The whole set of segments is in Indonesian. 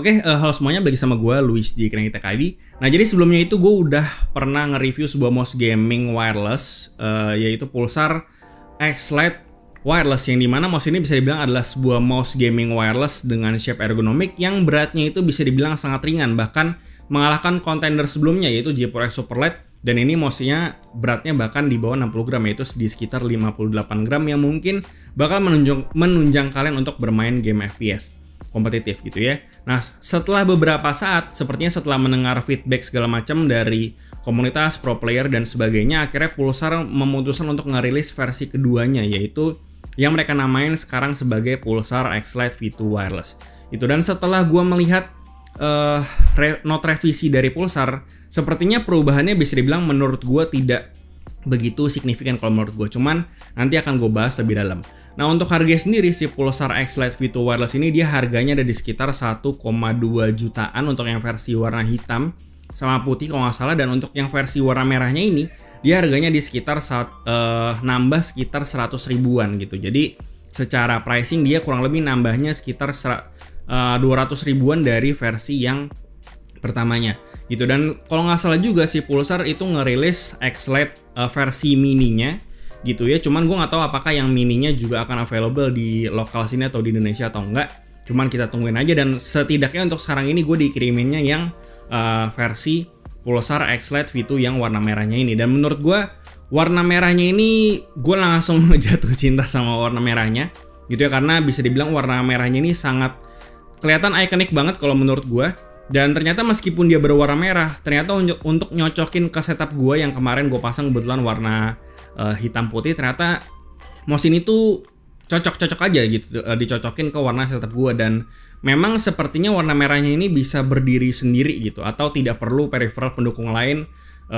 Halo semuanya, balik sama gue, Luis di Krengi Tech ID. Nah, jadi sebelumnya itu gue udah pernah nge-review sebuah mouse gaming wireless, yaitu Pulsar X-Lite Wireless, yang dimana mouse ini bisa dibilang adalah sebuah mouse gaming wireless dengan shape ergonomik yang beratnya itu bisa dibilang sangat ringan, bahkan mengalahkan kontender sebelumnya yaitu G4X Superlight, dan ini mouse-nya beratnya bahkan di bawah 60 gram, yaitu di sekitar 58 gram, yang mungkin bakal menunjang kalian untuk bermain game FPS kompetitif gitu ya. Nah, setelah beberapa saat, sepertinya setelah mendengar feedback segala macam dari komunitas, pro player, dan sebagainya, akhirnya Pulsar memutuskan untuk ngerilis versi keduanya, yaitu yang mereka namain sekarang sebagai Pulsar X-Lite V2 Wireless. Itu, dan setelah gue melihat note revisi dari Pulsar, sepertinya perubahannya bisa dibilang menurut gue tidak begitu signifikan kalau menurut gue, cuman nanti akan gue bahas lebih dalam. Nah, untuk harga sendiri si Pulsar X-Lite V2 Wireless ini dia harganya ada di sekitar 1,2 jutaan untuk yang versi warna hitam sama putih kalau nggak salah, dan untuk yang versi warna merahnya ini dia harganya di sekitar nambah sekitar 100 ribuan gitu. Jadi secara pricing dia kurang lebih nambahnya sekitar 200 ribuan dari versi yang pertamanya gitu. Dan kalau nggak salah juga si Pulsar itu ngerilis X-Lite versi mininya gitu ya, cuman gue nggak tahu apakah yang mininya juga akan available di lokal sini atau di Indonesia atau enggak, cuman kita tungguin aja. Dan setidaknya untuk sekarang ini gue dikiriminnya yang versi Pulsar X-Lite V2 yang warna merahnya ini, dan menurut gue warna merahnya ini gue langsung jatuh cinta sama warna merahnya gitu ya, karena bisa dibilang warna merahnya ini sangat kelihatan ikonik banget kalau menurut gue. Dan ternyata meskipun dia berwarna merah, ternyata untuk nyocokin ke setup gue yang kemarin gue pasang kebetulan warna hitam putih, ternyata mouse ini tuh cocok-cocok aja gitu, dicocokin ke warna setup gue. Dan memang sepertinya warna merahnya ini bisa berdiri sendiri gitu, atau tidak perlu peripheral pendukung lain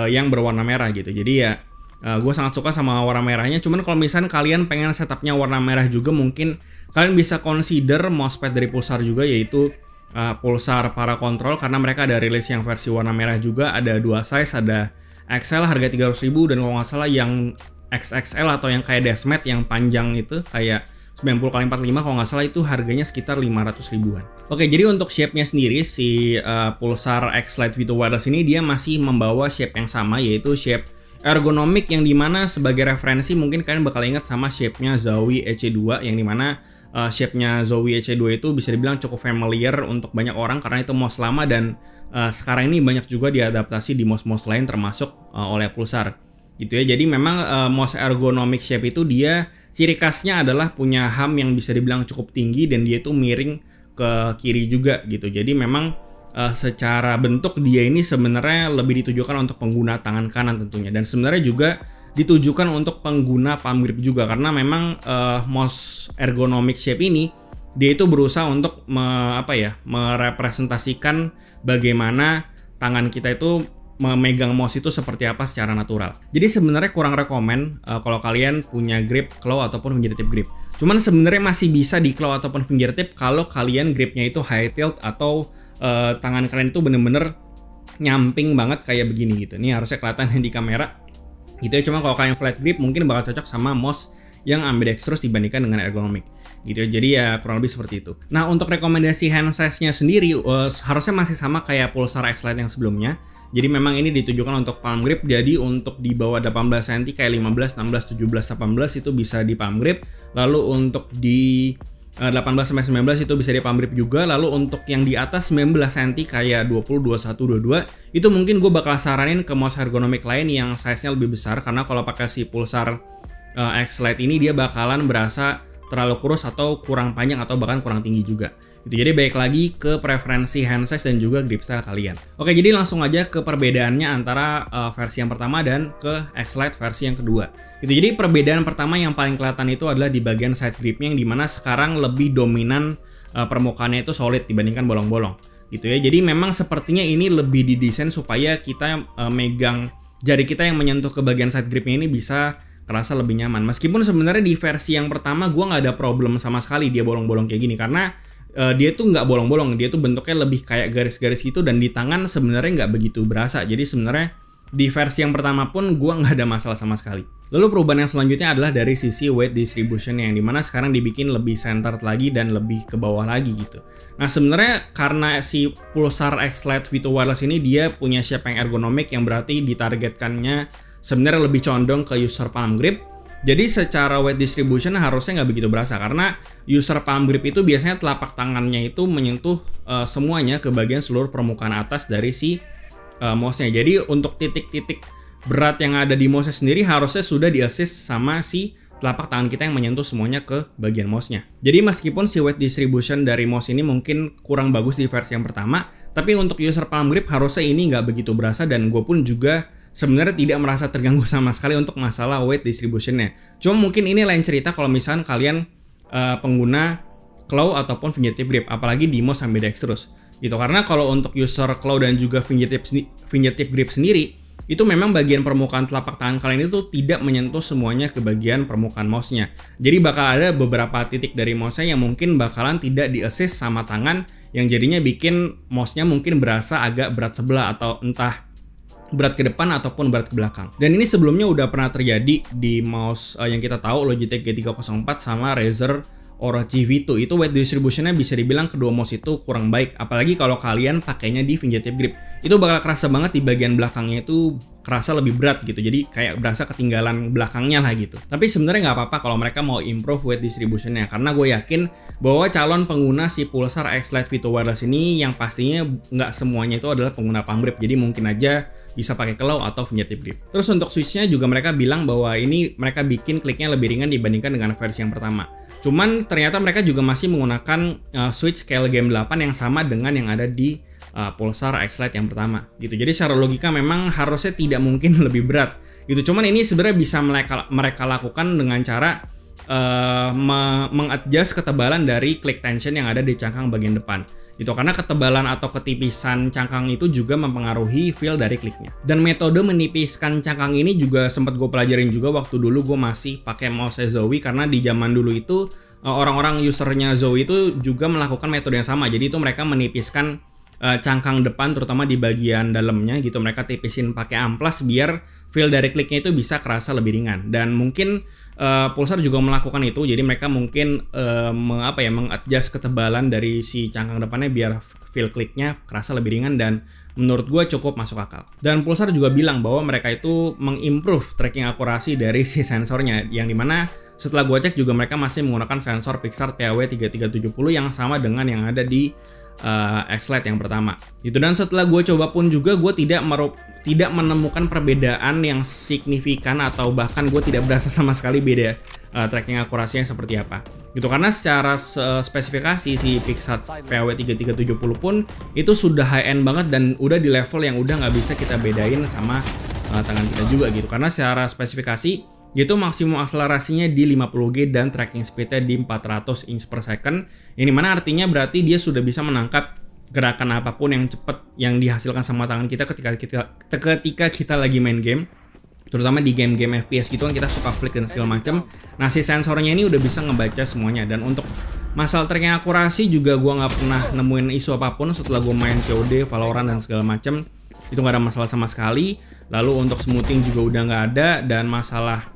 yang berwarna merah gitu. Jadi ya gue sangat suka sama warna merahnya. Cuman kalau misalnya kalian pengen setupnya warna merah juga, mungkin kalian bisa consider mousepad dari Pulsar juga, yaitu Pulsar Para Control, karena mereka ada rilis yang versi warna merah juga. Ada dua size, ada XL harga 300 ribu, dan kalau nggak salah yang XXL atau yang kayak Desmet yang panjang itu kayak 90x45 kalau nggak salah itu harganya sekitar 500 ribuan. Oke, jadi untuk shape-nya sendiri si Pulsar X-Lite V2 Wireless ini dia masih membawa shape yang sama, yaitu shape ergonomik, yang dimana sebagai referensi mungkin kalian bakal ingat sama shape-nya Zowie EC2, yang dimana shape-nya Zowie EC2 itu bisa dibilang cukup familiar untuk banyak orang karena itu mouse lama, dan sekarang ini banyak juga diadaptasi di mouse-mouse lain termasuk oleh Pulsar gitu ya. Jadi memang mouse ergonomic shape itu dia ciri khasnya adalah punya ham yang bisa dibilang cukup tinggi, dan dia itu miring ke kiri juga gitu. Jadi memang secara bentuk dia ini sebenarnya lebih ditujukan untuk pengguna tangan kanan tentunya, dan sebenarnya juga ditujukan untuk pengguna palm grip juga, karena memang mouse ergonomic shape ini dia itu berusaha untuk merepresentasikan bagaimana tangan kita itu memegang mouse itu seperti apa secara natural. Jadi sebenarnya kurang rekomen kalau kalian punya grip claw ataupun fingertip grip. Cuman sebenarnya masih bisa di claw ataupun fingertip kalau kalian gripnya itu high tilt atau tangan kalian itu bener-bener nyamping banget kayak begini gitu. Ini harusnya kelihatan di kamera gitu ya. Cuma kalau kalian flat grip mungkin bakal cocok sama mouse yang ambidextrous dibandingkan dengan ergonomic gitu ya. Jadi ya kurang lebih seperti itu. Nah, untuk rekomendasi hand size-nya sendiri harusnya masih sama kayak Pulsar X-Lite yang sebelumnya. Jadi memang ini ditujukan untuk palm grip, jadi untuk di bawah 18 cm kayak 15, 16, 17, 18 itu bisa di palm grip. Lalu untuk di 18-19 itu bisa di palm grip juga. Lalu untuk yang di atas 19 cm kayak 20, 21, 22 itu mungkin gue bakal saranin ke mouse ergonomik lain yang size-nya lebih besar, karena kalau pakai si Pulsar X-Lite ini dia bakalan berasa terlalu kurus atau kurang panjang atau bahkan kurang tinggi juga gitu. Jadi baik lagi ke preferensi hand size dan juga grip style kalian. Oke, jadi langsung aja ke perbedaannya antara versi yang pertama dan ke X-Lite versi yang kedua gitu. Jadi perbedaan pertama yang paling kelihatan itu adalah di bagian side gripnya, yang dimana sekarang lebih dominan permukaannya itu solid dibandingkan bolong-bolong gitu ya. Jadi memang sepertinya ini lebih didesain supaya kita megang jari kita yang menyentuh ke bagian side gripnya ini bisa kerasa lebih nyaman. Meskipun sebenarnya di versi yang pertama gue nggak ada problem sama sekali dia bolong-bolong kayak gini, karena dia tuh nggak bolong-bolong, dia tuh bentuknya lebih kayak garis-garis gitu, dan di tangan sebenarnya nggak begitu berasa. Jadi sebenarnya di versi yang pertama pun gue nggak ada masalah sama sekali. Lalu perubahan yang selanjutnya adalah dari sisi weight distribution yang dimana sekarang dibikin lebih centered lagi dan lebih ke bawah lagi gitu. Nah sebenarnya karena si Pulsar X-Lite V2 Wireless ini dia punya shape yang ergonomik yang berarti ditargetkannya sebenarnya lebih condong ke user palm grip. Jadi secara weight distribution harusnya nggak begitu berasa karena user palm grip itu biasanya telapak tangannya itu menyentuh semuanya ke bagian seluruh permukaan atas dari si mouse-nya. Jadi untuk titik-titik berat yang ada di mouse sendiri harusnya sudah di-assist sama si telapak tangan kita yang menyentuh semuanya ke bagian mouse-nya. Jadi meskipun si weight distribution dari mouse ini mungkin kurang bagus di versi yang pertama, tapi untuk user palm grip harusnya ini nggak begitu berasa dan gue pun juga sebenarnya tidak merasa terganggu sama sekali untuk masalah weight distribution-nya. Cuma mungkin ini lain cerita kalau misalnya kalian pengguna claw ataupun fingertip grip, apalagi di mouse ambidextrous. Gitu, karena kalau untuk user claw dan juga fingertip grip sendiri, itu memang bagian permukaan telapak tangan kalian itu tidak menyentuh semuanya ke bagian permukaan mouse-nya. Jadi bakal ada beberapa titik dari mouse-nya yang mungkin bakalan tidak di-assist sama tangan, yang jadinya bikin mouse-nya mungkin berasa agak berat sebelah atau entah berat ke depan ataupun berat ke belakang. Dan ini sebelumnya udah pernah terjadi di mouse yang kita tahu Logitech G304 sama Razer Orochi V2. Itu weight distributionnya bisa dibilang kedua mouse itu kurang baik, apalagi kalau kalian pakainya di fingertip grip. Itu bakal kerasa banget di bagian belakangnya itu kerasa lebih berat gitu, jadi kayak berasa ketinggalan belakangnya lah gitu. Tapi sebenarnya nggak apa-apa kalau mereka mau improve weight distributionnya, karena gue yakin bahwa calon pengguna si Pulsar X-Lite V2 Wireless ini yang pastinya nggak semuanya itu adalah pengguna palm grip, jadi mungkin aja bisa pakai claw atau fingertip grip. Terus untuk switch-nya juga mereka bilang bahwa ini mereka bikin kliknya lebih ringan dibandingkan dengan versi yang pertama. Cuman ternyata mereka juga masih menggunakan switch scale game 8 yang sama dengan yang ada di Pulsar X-Lite yang pertama gitu. Jadi secara logika memang harusnya tidak mungkin lebih berat gitu. Cuman ini sebenarnya bisa mereka lakukan dengan cara mengadjust ketebalan dari click tension yang ada di cangkang bagian depan gitu, karena ketebalan atau ketipisan cangkang itu juga mempengaruhi feel dari kliknya. Dan metode menipiskan cangkang ini juga sempat gue pelajarin juga waktu dulu gue masih pakai mouse Zowie, karena di zaman dulu itu orang-orang usernya Zowie itu juga melakukan metode yang sama. Jadi itu mereka menipiskan cangkang depan terutama di bagian dalamnya gitu, mereka tipisin pakai amplas biar feel dari kliknya itu bisa kerasa lebih ringan. Dan mungkin Pulsar juga melakukan itu, jadi mereka mungkin mengadjust ketebalan dari si cangkang depannya biar feel kliknya kerasa lebih ringan, dan menurut gue cukup masuk akal. Dan Pulsar juga bilang bahwa mereka itu mengimprove tracking akurasi dari si sensornya, yang dimana setelah gue cek juga mereka masih menggunakan sensor Pixar PAW3370 yang sama dengan yang ada di X-Lite yang pertama gitu. Dan setelah gue coba pun juga gue tidak menemukan perbedaan yang signifikan, atau bahkan gue tidak berasa sama sekali beda tracking akurasinya seperti apa gitu, karena secara spesifikasi si Pixar PAW3370 pun itu sudah high end banget dan udah di level yang udah nggak bisa kita bedain sama tangan kita juga gitu, karena secara spesifikasi yaitu maksimum akselerasinya di 50G dan tracking speednya di 400 inch per second, yang dimana artinya berarti dia sudah bisa menangkap gerakan apapun yang cepat yang dihasilkan sama tangan kita ketika kita lagi main game, terutama di game-game FPS gitu kan kita suka flick dan segala macam. Nah si sensornya ini udah bisa ngebaca semuanya. Dan untuk masalah tracking akurasi juga gue nggak pernah nemuin isu apapun setelah gue main COD, Valorant dan segala macam, itu nggak ada masalah sama sekali. Lalu untuk smoothing juga udah nggak ada, dan masalah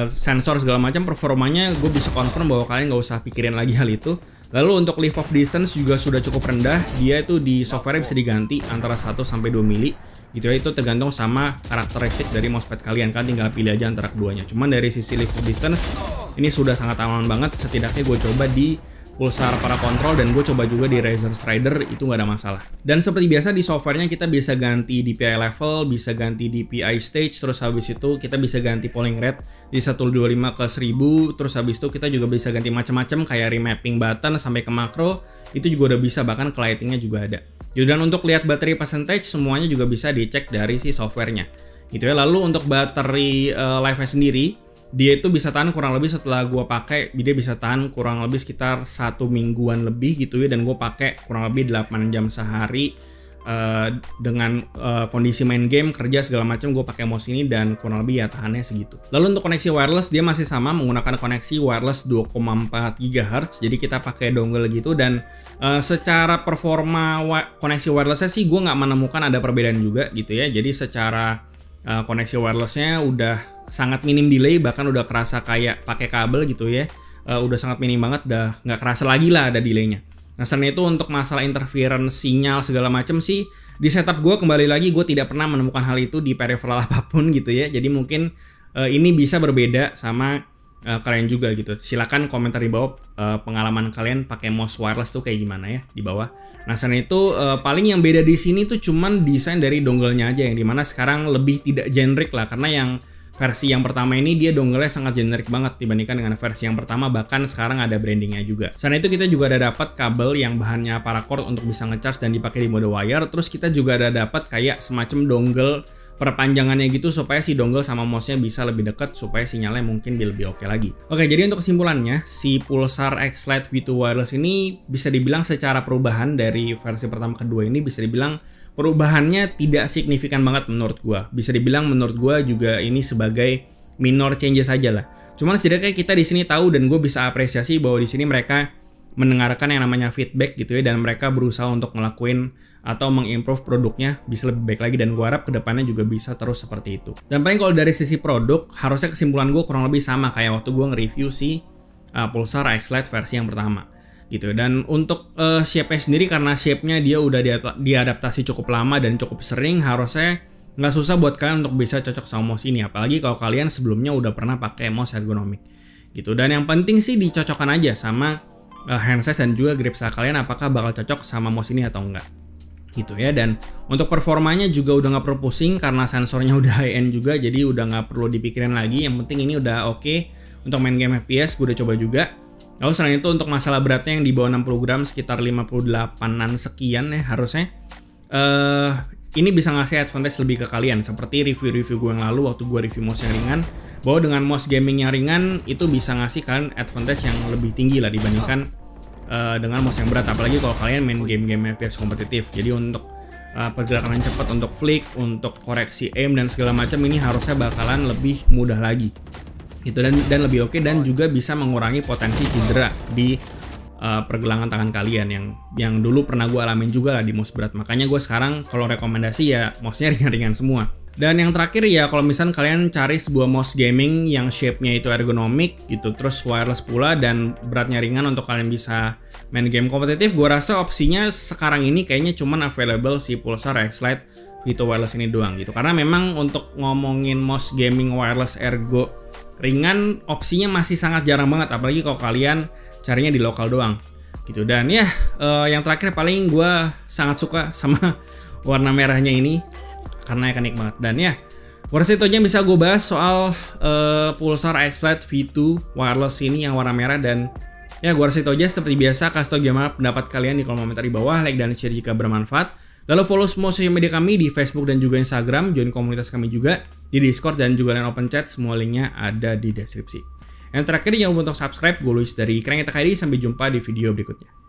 sensor segala macam performanya gue bisa confirm bahwa kalian nggak usah pikirin lagi hal itu. Lalu untuk lift of distance juga sudah cukup rendah, dia itu di software bisa diganti antara 1 sampai 2 mili gitu ya, itu tergantung sama karakteristik dari mousepad kalian, kan tinggal pilih aja antara keduanya. Cuman dari sisi lift of distance ini sudah sangat aman banget, setidaknya gue coba di Pulsar para kontrol dan gue coba juga di Razer Strider, itu nggak ada masalah. Dan seperti biasa di softwarenya kita bisa ganti DPI level, bisa ganti DPI stage, terus habis itu kita bisa ganti polling rate di 125 ke 1000, terus habis itu kita juga bisa ganti macam-macam kayak remapping button sampai ke makro, itu juga udah bisa, bahkan ke lightingnya juga ada. Dan untuk lihat baterai percentage semuanya juga bisa dicek dari si softwarenya gitu ya. Lalu untuk baterai life-nya sendiri, dia itu bisa tahan kurang lebih, setelah gue pakai dia bisa tahan kurang lebih sekitar 1 mingguan lebih gitu ya, dan gue pakai kurang lebih 8 jam sehari dengan kondisi main game, kerja segala macam, gue pakai mouse ini dan kurang lebih ya tahannya segitu. Lalu untuk koneksi wireless dia masih sama menggunakan koneksi wireless 2,4 GHz, jadi kita pakai dongle gitu. Dan secara performa koneksi wirelessnya sih gue nggak menemukan ada perbedaan juga gitu ya. Jadi secara koneksi wirelessnya udah sangat minim delay, bahkan udah kerasa kayak pakai kabel gitu ya. Udah sangat minim banget, udah nggak kerasa lagi lah ada delaynya. Nah, selain itu untuk masalah interference sinyal segala macam sih, di setup gue kembali lagi gue tidak pernah menemukan hal itu di peripheral apapun gitu ya. Jadi mungkin ini bisa berbeda sama kalian juga gitu. Silakan komentar di bawah pengalaman kalian pakai mouse wireless tuh kayak gimana ya di bawah. Nah, selain itu paling yang beda di sini tuh cuman desain dari dongle-nya aja, yang dimana sekarang lebih tidak generic lah, karena yang versi yang pertama ini dia dongle-nya sangat generic banget dibandingkan dengan versi yang pertama, bahkan sekarang ada brandingnya juga. Selain itu kita juga ada dapat kabel yang bahannya paracord untuk bisa ngecharge dan dipakai di mode wire. Terus kita juga ada dapat kayak semacam dongle perpanjangannya gitu supaya si dongle sama mouse-nya bisa lebih dekat supaya sinyalnya mungkin lebih oke lagi. Oke, jadi untuk kesimpulannya, si Pulsar X Lite V2 Wireless ini bisa dibilang secara perubahan dari versi pertama kedua ini bisa dibilang perubahannya tidak signifikan banget menurut gua. Bisa dibilang menurut gua juga ini sebagai minor changes aja lah. Cuman setidaknya kita di sini tahu dan gue bisa apresiasi bahwa di sini mereka mendengarkan yang namanya feedback gitu ya, dan mereka berusaha untuk ngelakuin atau mengimprove produknya bisa lebih baik lagi, dan gue harap kedepannya juga bisa terus seperti itu. Dan paling kalau dari sisi produk, harusnya kesimpulan gue kurang lebih sama kayak waktu gue nge-review si Pulsar X Lite versi yang pertama gitu. Dan untuk shape-nya sendiri, karena shape-nya dia udah diadaptasi cukup lama dan cukup sering, harusnya nggak susah buat kalian untuk bisa cocok sama mouse ini, apalagi kalau kalian sebelumnya udah pernah pakai mouse ergonomik gitu. Dan yang penting sih dicocokkan aja sama hand size dan juga grip saha kalian, apakah bakal cocok sama mouse ini atau enggak gitu ya. Dan untuk performanya juga udah nggak perlu pusing karena sensornya udah high end juga, jadi udah nggak perlu dipikirin lagi. Yang penting ini udah oke untuk main game FPS, gue udah coba juga. Lalu selain itu untuk masalah beratnya yang di bawah 60 gram, sekitar 58an sekian ya harusnya, ini bisa ngasih advantage lebih ke kalian. Seperti review-review gue yang lalu waktu gue review mouse yang ringan, bahwa dengan mouse gaming yang ringan itu bisa ngasih kalian advantage yang lebih tinggi lah dibandingkan dengan mouse yang berat, apalagi kalau kalian main game-game FPS kompetitif. Jadi untuk pergerakan yang cepat, untuk flick, untuk koreksi aim dan segala macam, ini harusnya bakalan lebih mudah lagi gitu, dan lebih oke, dan juga bisa mengurangi potensi cedera di pergelangan tangan kalian yang dulu pernah gue alamin juga lah di mouse berat. Makanya gue sekarang kalau rekomendasi ya mouse-nya ringan-ringan semua. Dan yang terakhir ya, kalau misalnya kalian cari sebuah mouse gaming yang shape-nya itu ergonomik gitu, terus wireless pula dan beratnya ringan untuk kalian bisa main game kompetitif, gue rasa opsinya sekarang ini kayaknya cuman available si Pulsar X Lite V2 Wireless ini doang gitu. Karena memang untuk ngomongin mouse gaming wireless ergo ringan, opsinya masih sangat jarang banget, apalagi kalau kalian carinya di lokal doang gitu. Dan ya yang terakhir, paling gue sangat suka sama warna merahnya ini karena ikonik banget. Dan ya, gue rasa itu aja yang bisa gue bahas soal Pulsar X Lite V2 Wireless ini yang warna merah. Dan ya, gue rasa itu aja. Seperti biasa, kasih tau gimana pendapat kalian di kolom komentar di bawah, like dan share jika bermanfaat. Lalu follow semua sosial media kami di Facebook dan juga Instagram, join komunitas kami juga di Discord dan juga line open chat, semua linknya ada di deskripsi. Yang terakhir, jangan lupa untuk subscribe. Gue Luis dari Krengetek ID, sampai jumpa di video berikutnya.